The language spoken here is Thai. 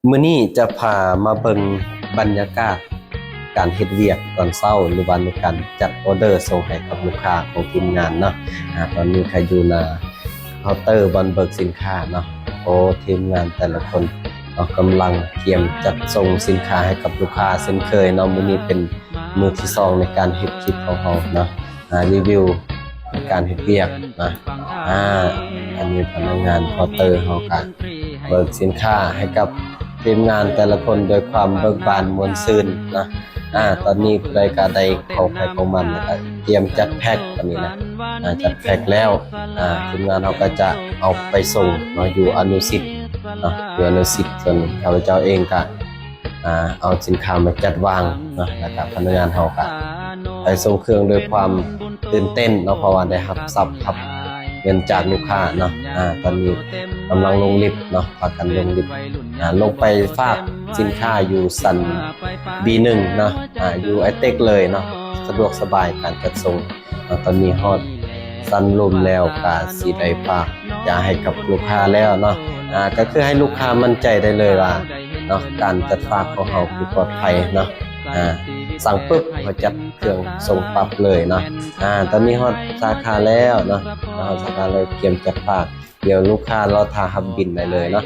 มื้อนี้จะพามาเบิ่งบรรยากาศการเฮ็ดเวียกตอนเช้าหรือว่าในการจัดออเดอร์ส่งให้กับลูกค้าของทีมงานเนาะตอนนี้ใครอยู่หน้าเคาน์เตอร์บอนเบิกสินค้าเนาะโอ้ทีมงานแต่ละคนกำลังเตรียมจัดส่งสินค้าให้กับลูกค้าเช่นเคยเนาะมื้อนี้เป็นมื้อที่2ในการเฮ็ดคลิปของเราเนาะรีวิวการเฮ็ดเวียกนะอันนี้พนักงานเคาน์เตอร์เฮาก็เบิกสินค้าให้กับทีมงานแต่ละคนโดยความเบิกบานม่วนซื่นนะตอนนี้รายการใดเข้าไปของมันนะครับเตรียมจัดแพ็คตอนนี้นะจัดแพ็คแล้วทีมงานเราก็จะเอาไปส่งเนาะอยู่อนุสิทธิ์เนาะอยู่อนุสิทธิ์ส่วนข้าพเจ้าเองก็เอาสินค้ามาจัดวางเนาะแล้วก็พนักงานเราก็ไปส่งเครื่องด้วยความตื่นเต้นเนาะเพราะว่าได้รับเงินจากลูกค้าเนาะตอนนี้กำลังลงลิฟต์เนาะพากันลงลิฟต์ลงไปฝากสินค้าอยู่สัน B1 เนาะอยู่ไอเต็กเลยเนาะสะดวกสบายการจัดส่งตอนนี้ฮอดสันลมแล้วก็สิได้ฝากยาให้กับลูกค้าแล้วเนาะก็คือให้ลูกค้ามั่นใจได้เลยว่าเนาะการจัดฝากของเราคือปลอดภัยเนาะสั่งปุ๊บเขาจัดเครื่องส่งปั๊บเลยเนาะตอนนี้ฮอดสาขาแล้วเนาะสาขาเลยเตรียมจัดฝากเดี๋ยวลูกค้ารอทารับบินได้เลยเนาะ